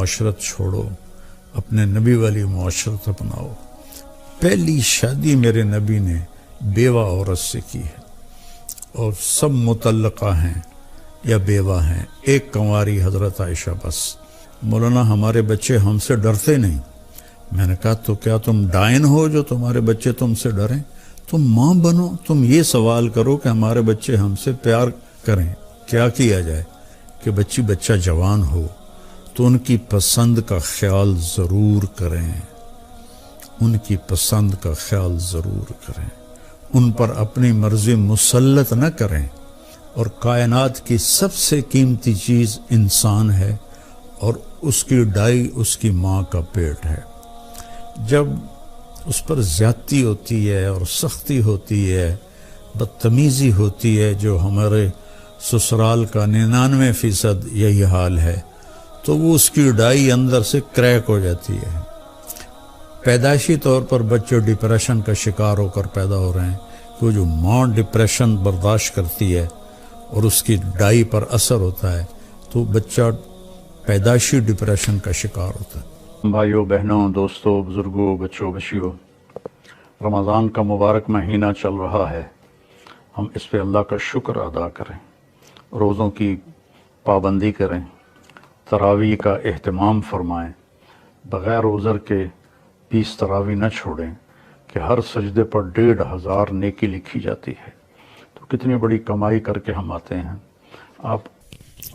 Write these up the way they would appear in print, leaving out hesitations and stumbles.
معاشرت چھوڑو، اپنے نبی والی معاشرت اپناؤ۔ پہلی شادی میرے نبی نے بیوہ عورت سے کی ہے، اور سب مطلقہ ہیں یا بیوہ ہیں، ایک کنواری حضرت عائشہ بس۔ مولانا ہمارے بچے ہم سے ڈرتے نہیں۔ میں نے کہا تو کیا تم ڈائن ہو جو تمہارے بچے تم سے ڈریں؟ تم ماں بنو، تم یہ سوال کرو کہ ہمارے بچے ہم سے پیار کریں، کیا کیا جائے کہ بچہ جوان ہو تو ان کی پسند کا خیال ضرور کریں، ان کی پسند کا خیال ضرور کریں، ان پر اپنی مرضی مسلط نہ کریں۔ اور کائنات کی سب سے قیمتی چیز انسان ہے، اور اس کی ڈائی اس کی ماں کا پیٹ ہے۔ جب اس پر زیادتی ہوتی ہے اور سختی ہوتی ہے، بدتمیزی ہوتی ہے، جو ہمارے سسرال کا 99% یہی حال ہے، تو وہ اس کی ڈائی اندر سے کریک ہو جاتی ہے۔ پیدائشی طور پر بچے ڈپریشن کا شکار ہو کر پیدا ہو رہے ہیں، وہ جو ماں ڈپریشن برداشت کرتی ہے اور اس کی ڈائی پر اثر ہوتا ہے تو بچہ پیدائشی ڈپریشن کا شکار ہوتا ہے۔ بھائیوں، بہنوں، دوستوں، بزرگوں، بچوں، بچیوں، رمضان کا مبارک مہینہ چل رہا ہے، ہم اس پہ اللہ کا شکر ادا کریں، روزوں کی پابندی کریں، تراویح کا اہتمام فرمائیں، بغیر عذر کے 20 تراویح نہ چھوڑیں کہ ہر سجدے پر 1500 نیکی لکھی جاتی ہے، تو کتنی بڑی کمائی کر کے ہم آتے ہیں۔ آپ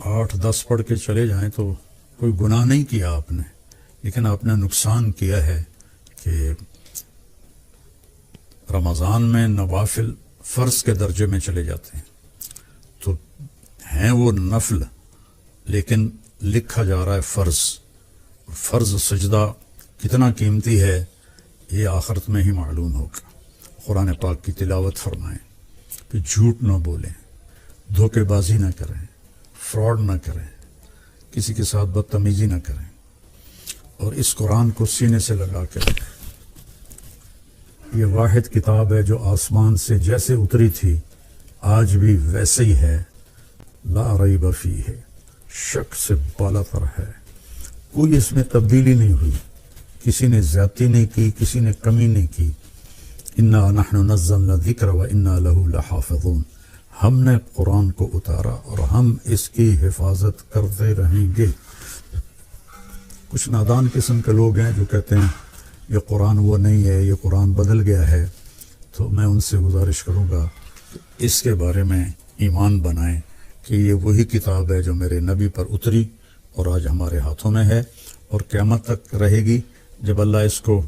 8-10 پڑھ کے چلے جائیں تو کوئی گناہ نہیں کیا آپ نے، لیکن آپ نے نقصان کیا ہے کہ رمضان میں نوافل فرض کے درجے میں چلے جاتے ہیں، تو ہیں وہ نفل لیکن لکھا جا رہا ہے فرض۔ فرض سجدہ کتنا قیمتی ہے یہ آخرت میں ہی معلوم ہوگا۔ قرآن پاک کی تلاوت فرمائیں، کہ جھوٹ نہ بولیں، دھوکے بازی نہ کریں، فراڈ نہ کریں، کسی کے ساتھ بدتمیزی نہ کریں، اور اس قرآن کو سینے سے لگا کے رکھیں۔ یہ واحد کتاب ہے جو آسمان سے جیسے اتری تھی آج بھی ویسے ہی ہے، لا ریب فیہ، شک سے بالا تر ہے، کوئی اس میں تبدیلی نہیں ہوئی، کسی نے زیادتی نہیں کی، کسی نے کمی نہیں کی۔ انا نحن نزلنا الذکر وانا لہ لحافظون، ہم نے قرآن کو اتارا اور ہم اس کی حفاظت کرتے رہیں گے۔ کچھ نادان قسم کے لوگ ہیں جو کہتے ہیں یہ قرآن وہ نہیں ہے، یہ قرآن بدل گیا ہے، تو میں ان سے گزارش کروں گا کہ اس کے بارے میں ایمان بنائیں کہ یہ وہی کتاب ہے جو میرے نبی پر اتری اور آج ہمارے ہاتھوں میں ہے، اور قیامت تک رہے گی، جب اللہ اس کو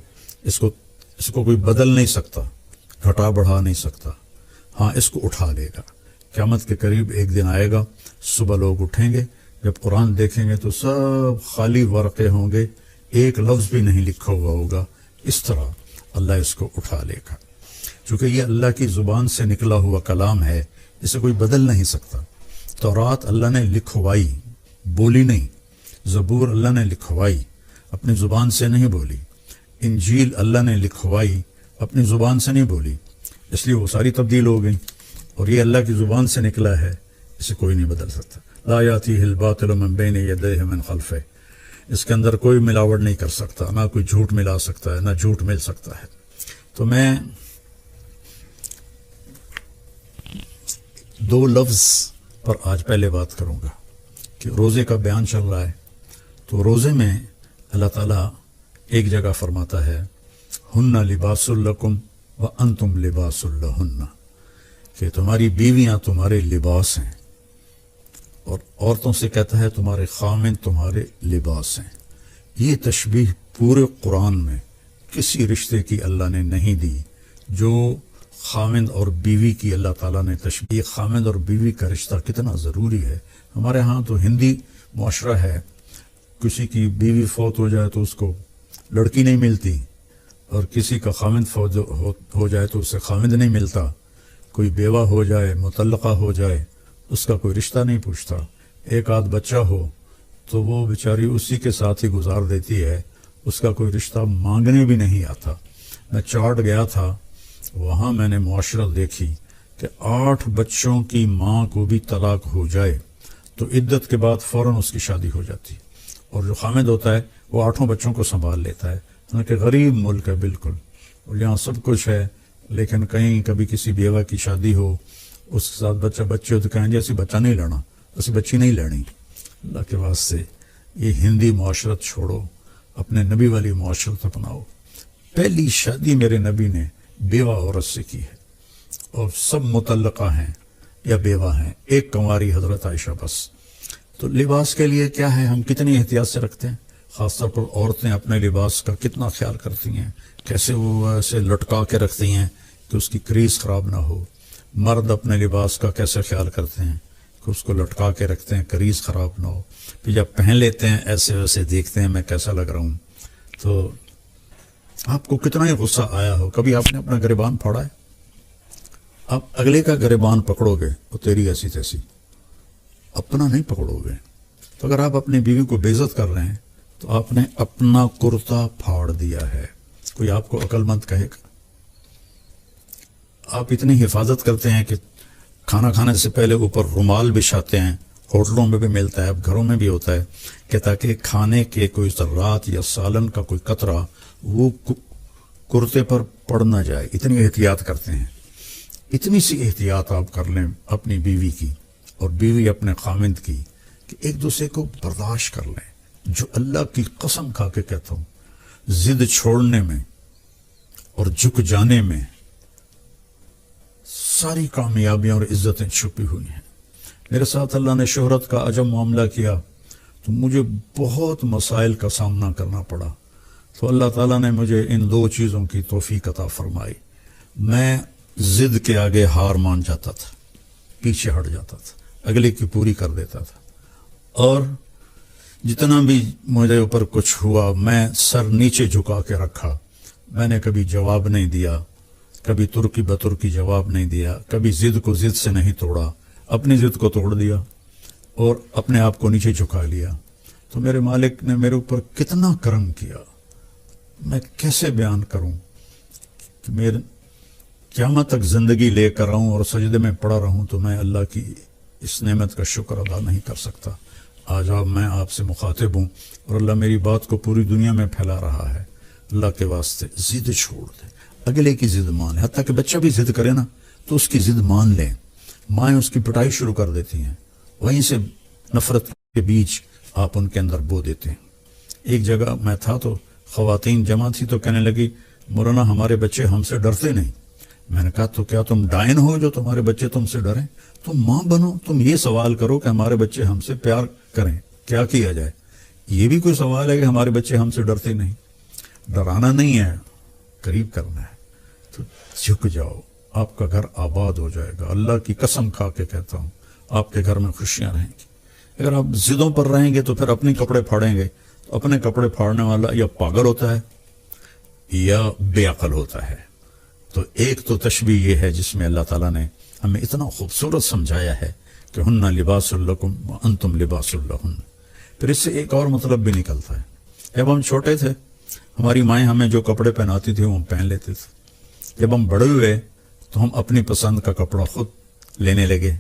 کوئی بدل نہیں سکتا، گھٹا بڑھا نہیں سکتا، ہاں اس کو اٹھا لے گا۔ قیامت کے قریب ایک دن آئے گا، صبح لوگ اٹھیں گے، جب قرآن دیکھیں گے تو سب خالی ورقے ہوں گے، ایک لفظ بھی نہیں لکھا ہوا ہوگا۔ اس طرح اللہ اس کو اٹھا لے گا، چونکہ یہ اللہ کی زبان سے نکلا ہوا کلام ہے، اسے کوئی بدل نہیں سکتا۔ تورات اللہ نے لکھوائی، بولی نہیں۔ زبور اللہ نے لکھوائی، اپنی زبان سے نہیں بولی۔ انجیل اللہ نے لکھوائی، اپنی زبان سے نہیں بولی، اس لیے وہ ساری تبدیل ہو گئی، اور یہ اللہ کی زبان سے نکلا ہے، اسے کوئی نہیں بدل سکتا۔ لا یاتیہ الباطل من بین یدیہ من خلفہ، اس کے اندر کوئی ملاوٹ نہیں کر سکتا، نہ کوئی جھوٹ ملا سکتا ہے، نہ جھوٹ مل سکتا ہے۔ تو میں 2 لفظ پر آج پہلے بات کروں گا کہ روزے کا بیان چل رہا ہے، تو روزے میں اللہ تعالیٰ ایک جگہ فرماتا ہے ہن لباس لکم وانتم لباس لہن، کہ تمہاری بیویاں تمہارے لباس ہیں، اور عورتوں سے کہتا ہے تمہارے خامن تمہارے لباس ہیں۔ یہ تشبیہ پورے قرآن میں کسی رشتے کی اللہ نے نہیں دی جو خامند اور بیوی کی اللہ تعالیٰ نے تشبیہ۔ خامند اور بیوی کا رشتہ کتنا ضروری ہے۔ ہمارے ہاں تو ہندی معاشرہ ہے، کسی کی بیوی فوت ہو جائے تو اس کو لڑکی نہیں ملتی، اور کسی کا خامند فوت ہو جائے تو اسے خامند نہیں ملتا، کوئی بیوہ ہو جائے، مطلقہ ہو جائے، اس کا کوئی رشتہ نہیں پوچھتا، ایک آدھ بچہ ہو تو وہ بیچاری اسی کے ساتھ ہی گزار دیتی ہے، اس کا کوئی رشتہ مانگنے بھی نہیں آتا۔ میں چاٹ گیا تھا، وہاں میں نے معاشرت دیکھی کہ 8 بچوں کی ماں کو بھی طلاق ہو جائے تو عدت کے بعد فوراً اس کی شادی ہو جاتی، اور جو خامد ہوتا ہے وہ 8 بچوں کو سنبھال لیتا ہے. کہ غریب ملک ہے بالکل, اور یہاں سب کچھ ہے, لیکن کہیں کبھی کسی بیوہ کی شادی ہو, اس کے ساتھ بچے ہو تو کہیں جی اسی بچہ نہیں لینا, اسی بچی نہیں لینی. اللہ کے واسطے یہ ہندی معاشرت چھوڑو, اپنے نبی والی معاشرت اپناؤ. پہلی شادی میرے نبی نے بیوہ عورت سے کی ہے, اور سب متعلقہ ہیں یا بیوہ ہیں, ایک کنواری حضرت عائشہ بس. تو لباس کے لیے کیا ہے, ہم کتنی احتیاط سے رکھتے ہیں, خاص طور پر عورتیں اپنے لباس کا کتنا خیال کرتی ہیں, کیسے وہ ایسے لٹکا کے رکھتی ہیں کہ اس کی کریز خراب نہ ہو. مرد اپنے لباس کا کیسے خیال کرتے ہیں کہ اس کو لٹکا کے رکھتے ہیں, کریز خراب نہ ہو. پھر جب پہن لیتے ہیں ایسے ویسے دیکھتے ہیں میں کیسا لگ رہا ہوں. تو آپ کو کتنا ہی غصہ آیا ہو, کبھی آپ نے اپنا گریبان پھاڑا ہے؟ آپ اگلے کا گریبان پکڑو گے وہ تیری ایسی تیسی, اپنا نہیں پکڑو گے. تو اگر آپ اپنی بیوی کو بے عزت کر رہے ہیں تو آپ نے اپنا کرتا پھاڑ دیا ہے. کوئی آپ کو عقل مند کہے گا؟ آپ اتنی حفاظت کرتے ہیں کہ کھانا کھانے سے پہلے اوپر رومال بچھاتے ہیں, ہوٹلوں میں بھی ملتا ہے, اب گھروں میں بھی ہوتا ہے, کہ تاکہ کھانے کے کوئی ذرات یا سالن کا کوئی قطرہ وہ کرتے پر پڑ نہ جائے. اتنی احتیاط کرتے ہیں. اتنی سی احتیاط آپ کر لیں اپنی بیوی کی اور بیوی اپنے خامند کی, کہ ایک دوسرے کو برداشت کر لیں. جو اللہ کی قسم کھا کے کہتا ہوں, ضد چھوڑنے میں اور جھک جانے میں ساری کامیابیاں اور عزتیں چھپی ہوئی ہیں. میرے ساتھ اللہ نے شہرت کا عجب معاملہ کیا تو مجھے بہت مسائل کا سامنا کرنا پڑا. تو اللہ تعالیٰ نے مجھے ان 2 چیزوں کی توفیق عطا فرمائی. میں ضد کے آگے ہار مان جاتا تھا, پیچھے ہٹ جاتا تھا, اگلے کی پوری کر دیتا تھا, اور جتنا بھی مجھے اوپر کچھ ہوا میں سر نیچے جھکا کے رکھا. میں نے کبھی جواب نہیں دیا, کبھی ترکی بترکی جواب نہیں دیا, کبھی ضد کو ضد سے نہیں توڑا, اپنی ضد کو توڑ دیا اور اپنے آپ کو نیچے جھکا لیا. تو میرے مالک نے میرے اوپر کتنا کرم کیا, میں کیسے بیان کروں کہ میرے قیامت تک زندگی لے کر رہوں اور سجدے میں پڑا رہوں تو میں اللہ کی اس نعمت کا شکر ادا نہیں کر سکتا. آج میں آپ سے مخاطب ہوں اور اللہ میری بات کو پوری دنیا میں پھیلا رہا ہے. اللہ کے واسطے ضد چھوڑ دیں, اگلے کی ضد مان لیں. حتیٰ کہ بچہ بھی ضد کرے نا تو اس کی ضد مان لیں. مائیں اس کی پٹائی شروع کر دیتی ہیں, وہیں سے نفرت کے بیج آپ ان کے اندر بو دیتے ہیں. ایک جگہ میں تھا تو خواتین جمع تھی تو کہنے لگی, مولانا ہمارے بچے ہم سے ڈرتے نہیں. میں نے کہا تو کیا تم ڈائن ہو جو تمہارے بچے تم سے ڈریں؟ تم ماں بنو, تم یہ سوال کرو کہ ہمارے بچے ہم سے پیار کریں, کیا کیا جائے؟ یہ بھی کوئی سوال ہے کہ ہمارے بچے ہم سے ڈرتے نہیں؟ ڈرانا نہیں ہے, قریب کرنا ہے. تو جھک جاؤ, آپ کا گھر آباد ہو جائے گا. اللہ کی قسم کھا کے کہتا ہوں آپ کے گھر میں خوشیاں رہیں گی. اگر آپ ضدوں پر رہیں گے تو پھر اپنے کپڑے پھاڑیں گے. تو اپنے کپڑے پھاڑنے والا یا پاگل ہوتا ہے یا بے عقل ہوتا ہے. تو ایک تو تشبیہ یہ ہے جس میں اللہ تعالیٰ نے ہمیں اتنا خوبصورت سمجھایا ہے کہ ہن لباس لکم وانتم لباس لہن. پھر اس سے ایک اور مطلب بھی نکلتا ہے. جب ہم چھوٹے تھے ہماری مائیں ہمیں جو کپڑے پہناتی تھیں وہ ہم پہن لیتے تھے. جب ہم بڑے ہوئے تو ہم اپنی پسند کا کپڑا خود لینے لگے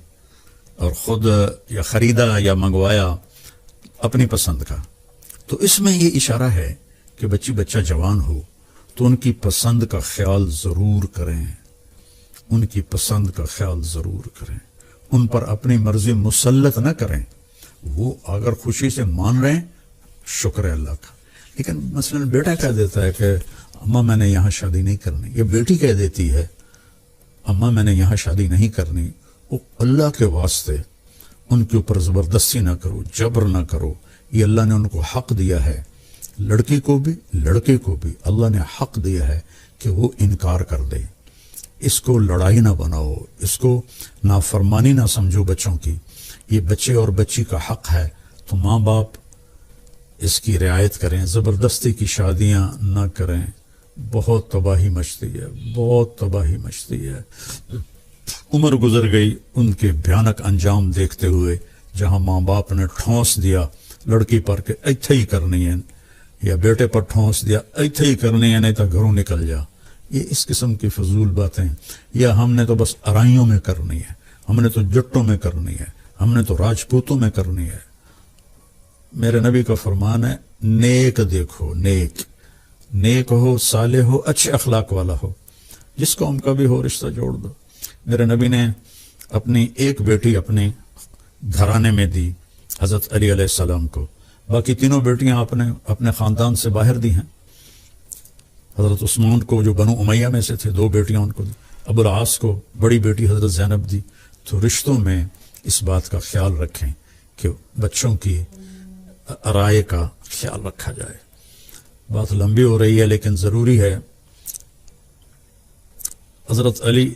اور خود یا خریدا یا منگوایا اپنی پسند کا. تو اس میں یہ اشارہ ہے کہ بچہ جوان ہو تو ان کی پسند کا خیال ضرور کریں, ان کی پسند کا خیال ضرور کریں. ان پر اپنی مرضی مسلط نہ کریں. وہ اگر خوشی سے مان رہے ہیں شکر ہے اللہ کا. لیکن مثلا بیٹا کہہ دیتا ہے کہ اماں میں نے یہاں شادی نہیں کرنی, یا بیٹی کہہ دیتی ہے اماں میں نے یہاں شادی نہیں کرنی, وہ اللہ کے واسطے ان کے اوپر زبردستی نہ کرو, جبر نہ کرو. یہ اللہ نے ان کو حق دیا ہے, لڑکی کو بھی لڑکے کو بھی اللہ نے حق دیا ہے کہ وہ انکار کر دے. اس کو لڑائی نہ بناؤ, اس کو نافرمانی نہ سمجھو بچوں کی. یہ بچے اور بچی کا حق ہے تو ماں باپ اس کی رعایت کریں, زبردستی کی شادیاں نہ کریں. بہت تباہی مچتی ہے, بہت تباہی مچتی ہے. عمر گزر گئی ان کے بھیانک انجام دیکھتے ہوئے, جہاں ماں باپ نے ٹھونس دیا لڑکی پر کہ ایتھے ہی کرنی ہے, یا بیٹے پر ٹھونس دیا ایتھے ہی کرنی ہے نہیں تو گھروں نکل جا. یہ اس قسم کی فضول باتیں. یا ہم نے تو بس ارائیوں میں کرنی ہے, ہم نے تو جٹوں میں کرنی ہے, ہم نے تو راجپوتوں میں کرنی ہے. میرے نبی کا فرمان ہے نیک دیکھو، نیک ہو، صالح ہو، اچھے اخلاق والا ہو، جس قوم کا بھی ہو رشتہ جوڑ دو۔ میرے نبی نے اپنی ایک بیٹی اپنے گھرانے میں دی حضرت علی علیہ السلام کو، باقی تینوں بیٹیاں آپ نے اپنے خاندان سے باہر دی ہیں۔ حضرت عثمان کو جو بنو امیہ میں سے تھے 2 بیٹیاں ان کو دی، ابو العاص کو بڑی بیٹی حضرت زینب دی۔ تو رشتوں میں اس بات کا خیال رکھیں کہ بچوں کی رائے کا خیال رکھا جائے۔ بات لمبی ہو رہی ہے لیکن ضروری ہے۔ حضرت علی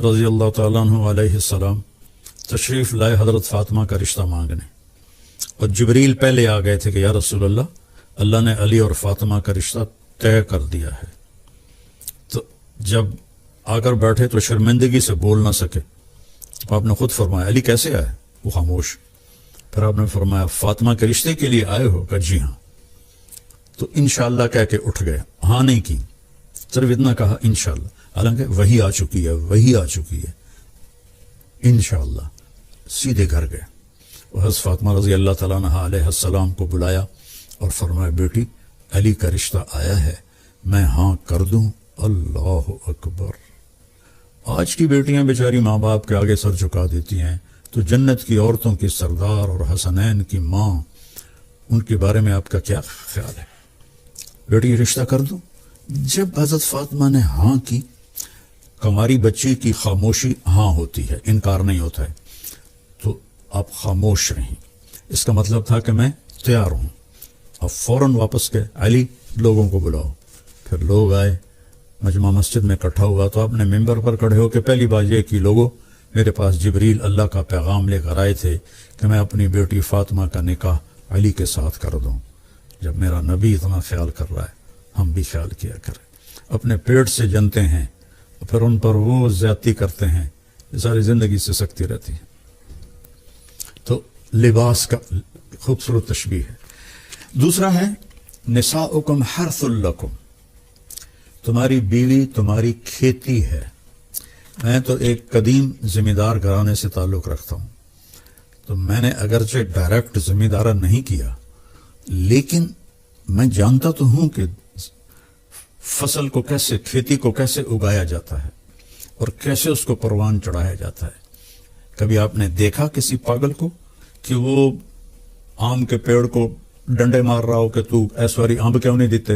رضی اللہ تعالیٰ عنہ علیہ السلام تشریف لائے حضرت فاطمہ کا رشتہ مانگنے، اور جبریل پہلے آ گئے تھے کہ یا رسول اللہ نے علی اور فاطمہ کا رشتہ طے کر دیا ہے۔ تو جب آ کر بیٹھے تو شرمندگی سے بول نہ سکے، تو آپ نے خود فرمایا علی کیسے آئے؟ وہ خاموش۔ پھر آپ نے فرمایا فاطمہ کے رشتے کے لیے آئے ہو؟ کہ جی ہاں۔ تو انشاءاللہ کہہ کے اٹھ گئے، ہاں نہیں کی، صرف اتنا کہا انشاءاللہ، حالانکہ وہی آ چکی ہے انشاءاللہ۔ سیدھے گھر گئے، وہ حضرت فاطمہ رضی اللہ تعالیٰ عنہ علیہ السلام کو بلایا اور فرمایا بیٹی علی کا رشتہ آیا ہے، میں ہاں کر دوں؟ اللہ اکبر۔ آج کی بیٹیاں بیچاری ماں باپ کے آگے سر جھکا دیتی ہیں، تو جنت کی عورتوں کی سردار اور حسنین کی ماں، ان کے بارے میں آپ کا کیا خیال ہے؟ بیٹی رشتہ کر دوں؟ جب حضرت فاطمہ نے ہاں کی، کماری بچی کی خاموشی ہاں ہوتی ہے، انکار نہیں ہوتا ہے، تو آپ خاموش رہیں، اس کا مطلب تھا کہ میں تیار ہوں۔ اب فوراً واپس گئے، علی لوگوں کو بلاؤ۔ پھر لوگ آئے، مجمع مسجد میں اکٹھا ہوا، تو آپ نے ممبر پر کھڑے ہو کے پہلی بات یہ کی لوگوں میرے پاس جبریل اللہ کا پیغام لے کر آئے تھے کہ میں اپنی بیٹی فاطمہ کا نکاح علی کے ساتھ کر دوں۔ جب میرا نبی اتنا خیال کر رہا ہے ہم بھی خیال کیا کریں۔ اپنے پیٹ سے جنتے ہیں پھر ان پر وہ زیادتی کرتے ہیں، یہ ساری زندگی سے سکتی رہتی ہے۔ تو لباس کا خوبصورت تشبیہ ہے۔ دوسرا ہے نساؤکم حرث لکم، تمہاری بیوی تمہاری کھیتی ہے۔ میں تو ایک قدیم زمیندار گھرانے سے تعلق رکھتا ہوں، تو میں نے اگرچہ ڈائریکٹ زمیندارہ نہیں کیا، لیکن میں جانتا تو ہوں کہ فصل کو کیسے، کھیتی کو کیسے اگایا جاتا ہے اور کیسے اس کو پروان چڑھایا جاتا ہے۔ کبھی آپ نے دیکھا کسی پاگل کو کہ وہ آم کے پیڑ کو ڈنڈے مار رہا ہو کہ تو ایسواری آم کیوں نہیں دیتے،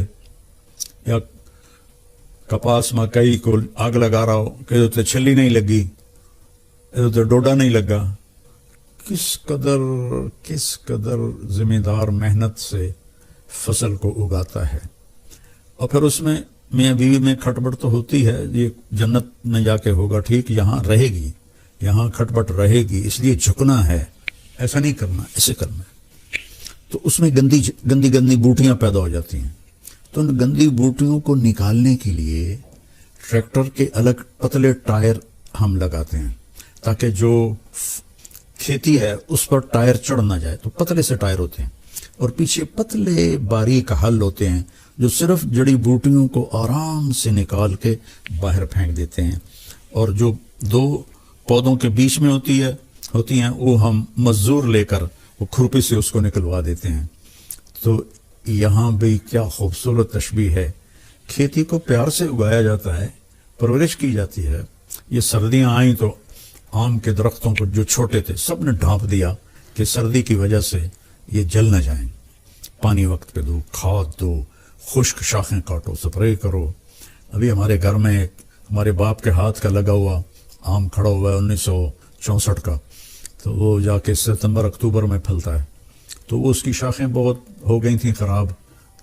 یا کپاس مکئی کو آگ لگا رہا ہو کہ ادھر چھلی نہیں لگی، ادھر ڈوڈا نہیں لگا؟ کس قدر زمیندار محنت سے فصل کو اگاتا ہے، اور پھر اس میں میاں بیوی میں کھٹپٹ تو ہوتی ہے، یہ جنت میں جا کے ہوگا ٹھیک، یہاں رہے گی، یہاں کھٹپٹ رہے گی، اس لیے جھکنا ہے، ایسا نہیں کرنا، ایسے کرنا ہے۔ تو اس میں گندی بوٹیاں پیدا ہو جاتی ہیں، تو ان گندی بوٹیوں کو نکالنے کے لیے ٹریکٹر کے الگ پتلے ٹائر ہم لگاتے ہیں تاکہ جو کھیتی ہے اس پر ٹائر چڑھ نہ جائے، تو پتلے سے ٹائر ہوتے ہیں، اور پیچھے پتلے باریک حل ہوتے ہیں جو صرف جڑی بوٹیوں کو آرام سے نکال کے باہر پھینک دیتے ہیں، اور جو 2 پودوں کے بیچ میں ہوتی ہیں وہ ہم مزدور لے کر وہ کھرپی سے اس کو نکلوا دیتے ہیں۔ تو یہاں بھی کیا خوبصورت تشبیہ ہے، کھیتی کو پیار سے اگایا جاتا ہے، پرورش کی جاتی ہے۔ یہ سردیاں آئیں تو آم کے درختوں کو جو چھوٹے تھے سب نے ڈھانپ دیا کہ سردی کی وجہ سے یہ جل نہ جائیں، پانی وقت پہ دو، کھاد دو، خشک شاخیں کاٹو، سپرے کرو۔ ابھی ہمارے گھر میں ہمارے باپ کے ہاتھ کا لگا ہوا آم کھڑا ہوا ہے 1964 کا، تو وہ جا کے ستمبر اکتوبر میں پھلتا ہے، تو وہ اس کی شاخیں بہت ہو گئی تھیں خراب،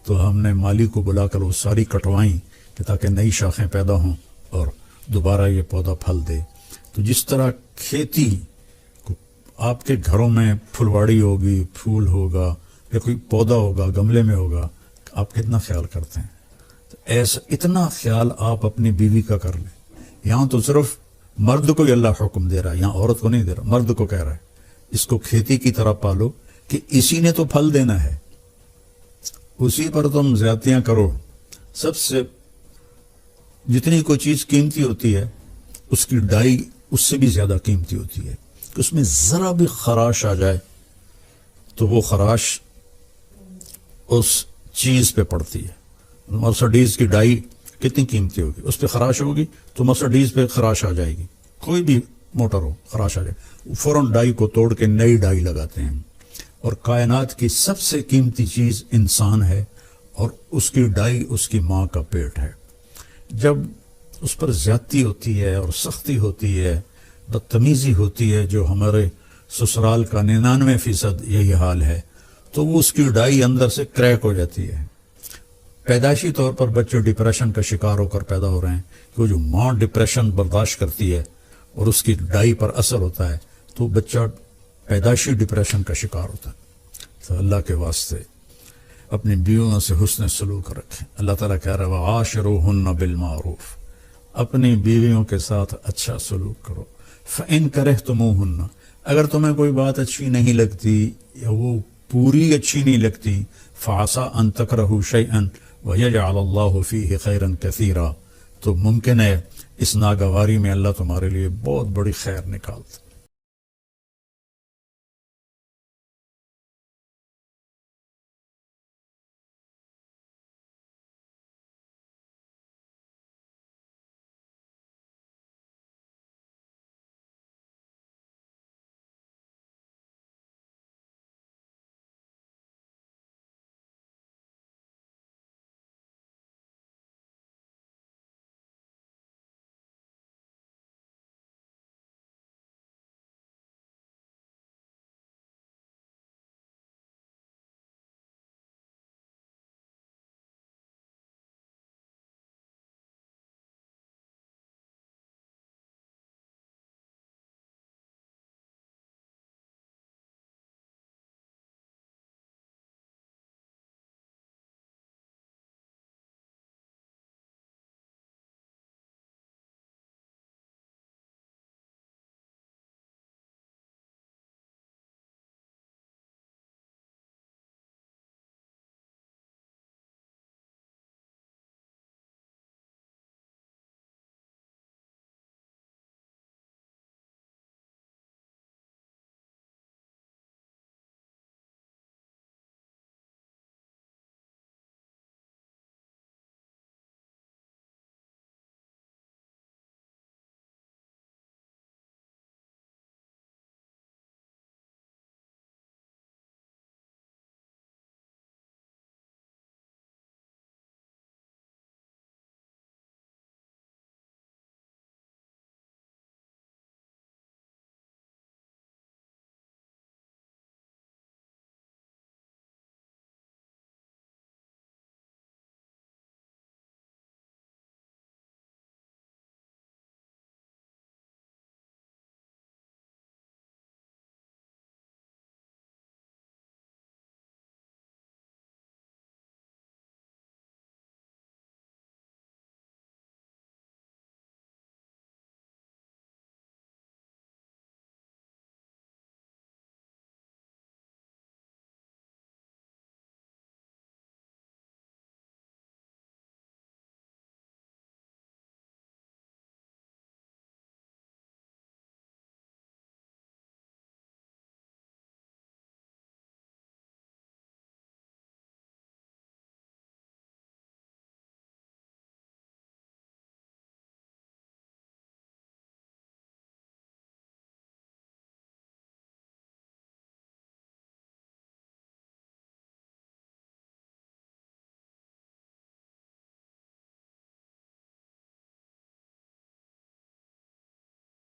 تو ہم نے مالی کو بلا کر وہ ساری کٹوائیں کہ تاکہ نئی شاخیں پیدا ہوں اور دوبارہ یہ پودا پھل دے۔ تو جس طرح کھیتی کو آپ کے گھروں میں پھلواڑی ہوگی، پھول ہوگا یا کوئی پودا ہوگا گملے میں ہوگا، آپ کتنا خیال کرتے ہیں، تو ایسا اتنا خیال آپ اپنی بیوی کا کر لیں۔ یہاں تو صرف مرد کو ہی اللہ حکم دے رہا ہے، یہاں عورت کو نہیں دے رہا، مرد کو کہہ رہا ہے اس کو کھیتی کی طرح پالو کہ اسی نے تو پھل دینا ہے، اسی پر تم زیادتیاں کرو۔ سب سے جتنی کوئی چیز قیمتی ہوتی ہے اس کی ڈائی اس سے بھی زیادہ قیمتی ہوتی ہے، کہ اس میں ذرا بھی خراش آ جائے تو وہ خراش اس چیز پہ پڑتی ہے. مرسڈیز کی ڈائی کتنی قیمتی ہوگی, اس پہ خراش ہوگی تو مرسڈیز پہ خراش آ جائے گی. کوئی بھی موٹر ہو خراش آ جائے, فوراً ڈائی کو توڑ کے نئی ڈائی لگاتے ہیں. اور کائنات کی سب سے قیمتی چیز انسان ہے, اور اس کی ڈائی اس کی ماں کا پیٹ ہے. جب اس پر زیادتی ہوتی ہے اور سختی ہوتی ہے, بدتمیزی ہوتی ہے, جو ہمارے سسرال کا 99% یہی حال ہے, تو وہ اس کی ڈائی اندر سے کریک ہو جاتی ہے. پیدائشی طور پر بچے ڈپریشن کا شکار ہو کر پیدا ہو رہے ہیں, کہ وہ جو ماں ڈپریشن برداشت کرتی ہے اور اس کی ڈائی پر اثر ہوتا ہے, تو بچہ پیدائشی ڈپریشن کا شکار ہوتا ہے. تو اللہ کے واسطے اپنی بیویوں سے حسن سلوک رکھیں. اللہ تعالیٰ کہہ رہا ہے وعاشروہن بالمعروف, اپنی بیویوں کے ساتھ اچھا سلوک کرو. فإن کرہتموہن, اگر تمہیں کوئی بات اچھی نہیں لگتی یا وہ پوری اچھی نہیں لگتی, فعسى ان تکرہوا شیئا ویجعل اللہ فیہ خیرا کثیرا, تو ممکن ہے اس ناگواری میں اللہ تمہارے لیے بہت بڑی خیر نکالتا.